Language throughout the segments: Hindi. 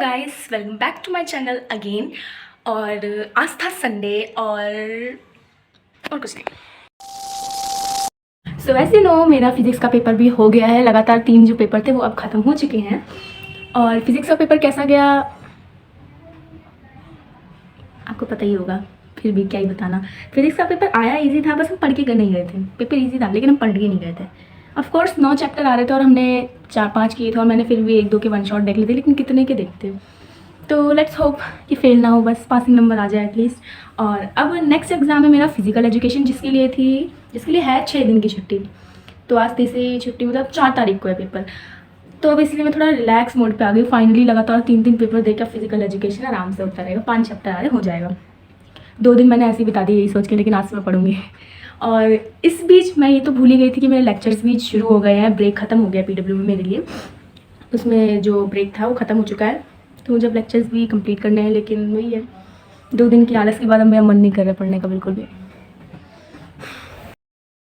Guys, welcome back to my channel again. और आज था संडे और कुछ नहीं। सो वैसे नो मेरा फिज़िक्स का पेपर भी हो गया है। लगातार 3 जो पेपर थे वो अब ख़त्म हो चुके हैं। और फिज़िक्स का पेपर कैसा गया आपको पता ही होगा, फिर भी क्या ही बताना। फिज़िक्स का पेपर आया इजी था, बस हम पढ़ के नहीं गए थे। पेपर इजी था लेकिन हम पढ़ के नहीं गए थे। ऑफ कोर्स 9 चैप्टर आ रहे थे और हमने 4-5 किए थे और मैंने फिर भी 1-2 के वन शॉट देख लिए थे, लेकिन कितने के देखते। तो लेट्स होप कि फेल ना हो, बस पासिंग नंबर आ जाए एटलीस्ट। और अब नेक्स्ट एग्ज़ाम है मेरा फिजिकल एजुकेशन, जिसके लिए है 6 दिन की छुट्टी। तो आज तीसरी छुट्टी, मतलब 4 तारीख को है पेपर। तो अब इसलिए मैं थोड़ा रिलैक्स मोड पे आ गई। फाइनली लगातार 3 पेपर देकर फिजिकल एजुकेशन आराम से होता रहेगा। 5 चैप्टर आ रहे हो जाएगा। 2 दिन मैंने ऐसे ही बिता दिए यही सोच के, लेकिन आज से मैं पढ़ूंगी। और इस बीच मैं ये तो भूल ही गई थी कि मेरे लेक्चर्स भी शुरू हो गए हैं। ब्रेक ख़त्म हो गया PW में मेरे लिए। उसमें जो ब्रेक था वो ख़त्म हो चुका है, तो मुझे अब लेक्चर्स भी कंप्लीट करने हैं। लेकिन वही है, 2 दिन की आलस के बाद अब मेरा मन नहीं कर रहा पढ़ने का बिल्कुल भी।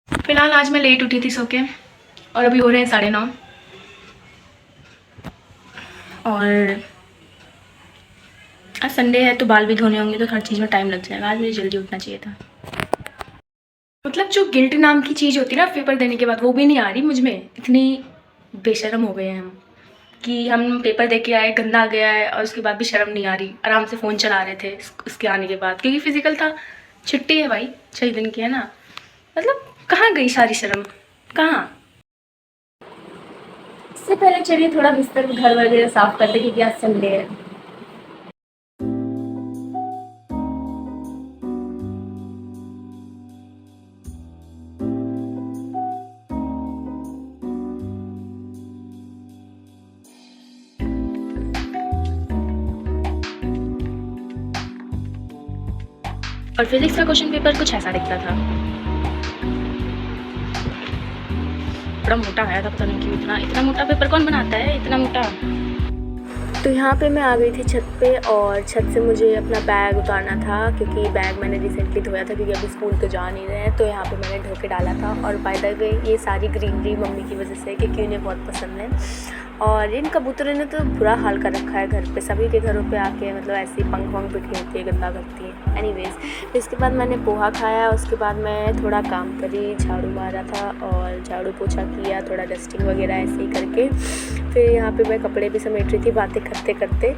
फिलहाल आज मैं लेट उठी थी सो के, और अभी हो रहे हैं 9:30। और आज संडे है तो बाल भी धोने होंगे, तो हर चीज़ में टाइम लग जाएगा। आज मुझे जल्दी उठना चाहिए था। मतलब जो गिल्ट नाम की चीज़ होती है ना पेपर देने के बाद, वो भी नहीं आ रही मुझ में। इतनी बेशर्म हो गए हैं हम कि हम पेपर दे के आए, गंदा आ गया है, और उसके बाद भी शर्म नहीं आ रही। आराम से फ़ोन चला रहे थे उसके आने के बाद, क्योंकि फिजिकल था। छुट्टी है भाई, 6 दिन की है ना। मतलब कहाँ गई सारी शर्म, कहाँ। इससे पहले चलिए थोड़ा बिस्तर घर वगैरह साफ करते, क्योंकि आज संडे है। और फिजिक्स का क्वेश्चन पेपर कुछ ऐसा दिखता था, बड़ा मोटा आया था। पता नहीं क्यों इतना मोटा पेपर कौन बनाता है, इतना मोटा। तो यहाँ पे मैं आ गई थी छत पे, और छत से मुझे अपना बैग उतारना था, क्योंकि बैग मैंने रिसेंटली धोया था, क्योंकि अभी स्कूल तो जा नहीं रहे हैं। तो यहाँ पे मैंने धो के डाला था। और बाय द वे ये सारी ग्रीनरी मम्मी की वजह से, क्योंकि उन्हें बहुत पसंद है। और इन कबूतरों ने तो बुरा हाल कर रखा है घर पे। सभी के घरों पे आके मतलब ऐसी पंख वंख बिखरी होती है, गंदा करती है। एनीवेज, तो इसके बाद मैंने पोहा खाया। उसके बाद मैं थोड़ा काम करी, झाड़ू मारा था और झाड़ू पोछा किया, थोड़ा डस्टिंग वगैरह ऐसे ही करके। फिर यहाँ पे मैं कपड़े भी समेट रही थी बातें करते करते।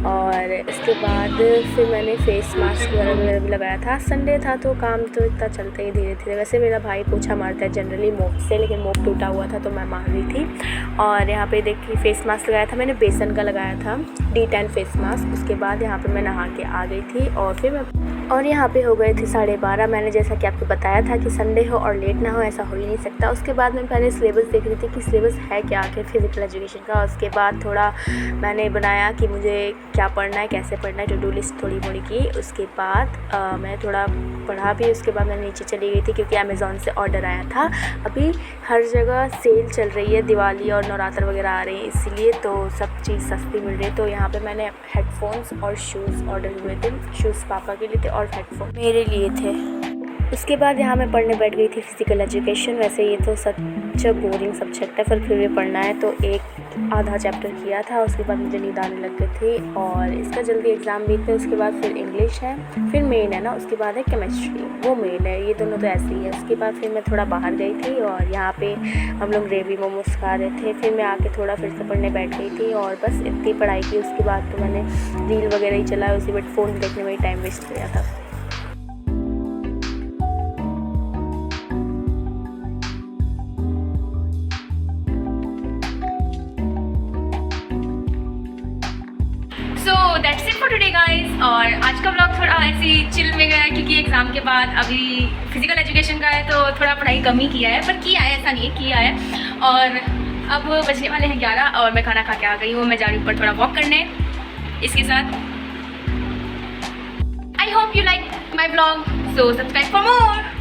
और इसके बाद फिर मैंने फेस मास्क वगैरह भी लगाया था। संडे था तो काम तो इतना चलते ही धीरे धीरे। वैसे मेरा भाई पोछा मारता है जनरली मोप से, लेकिन मोप टूटा हुआ था तो मैं मार रही थी। और यहाँ पे देखिए फेस मास्क लगाया था मैंने, बेसन का लगाया था, D10 फेस मास्क। उसके बाद यहाँ पे मैं नहा के आ गई थी। और यहाँ पे हो गए थे 12:30। मैंने जैसा कि आपको बताया था कि संडे हो और लेट ना हो, ऐसा हो ही नहीं सकता। उसके बाद मैं पहले सिलेबस देख रही थी कि सिलेबस है क्या आखिर फिजिकल एजुकेशन का। उसके बाद थोड़ा मैंने बनाया कि मुझे क्या पढ़ना है, कैसे पढ़ना है, टू डू लिस्ट थोड़ी मोड़ी की। उसके बाद मैं थोड़ा पढ़ा भी। उसके बाद मैं नीचे चली गई थी, क्योंकि अमेज़ॉन से ऑर्डर आया था। अभी हर जगह सेल चल रही है, दिवाली और नवरात्र वगैरह आ रही है, इसीलिए तो सब चीज़ सस्ती मिल रही है। तो यहाँ पे मैंने हेडफोन्स और शूज़ ऑर्डर हुए थे। शूज़ पापा के लिए थे और हेडफोन मेरे लिए थे। उसके बाद यहाँ मैं पढ़ने बैठ गई थी फिजिकल एजुकेशन। वैसे ये तो सच बोरिंग सब्जेक्ट है, फिर भी पढ़ना है, तो एक आधा चैप्टर किया था। उसके बाद मुझे नींद आने लग गई थी, और इसका जल्दी एग्ज़ाम भी थे। उसके बाद फिर इंग्लिश है, फिर मेन है ना, उसके बाद है केमिस्ट्री, वो मेन है। ये दोनों तो ऐसे ही है। उसके बाद फिर मैं थोड़ा बाहर गई थी, और यहाँ पे हम लोग ग्रेवी मोमोज खा रहे थे। फिर मैं आके थोड़ा फिर से पढ़ने बैठ गई थी, और बस इतनी पढ़ाई की। उसके बाद तो मैंने रील वगैरह ही चलाया उसी, बट फ़ोन देखने में ही टाइम वेस्ट हो गया था। So that's it for today guys. और आज का व्लॉग थोड़ा ऐसी चिल में गया है, क्योंकि एग्ज़ाम के बाद अभी फिजिकल एजुकेशन का है, तो थोड़ा पढ़ाई कम ही किया है, पर किया है, ऐसा नहीं है, किया है। और अब बजने वाले हैं 11, और मैं खाना खा के आ गई हूँ। मैं जा रही हूँ ऊपर थोड़ा वॉक करने इसके साथ। I hope you like my vlog, so subscribe for more.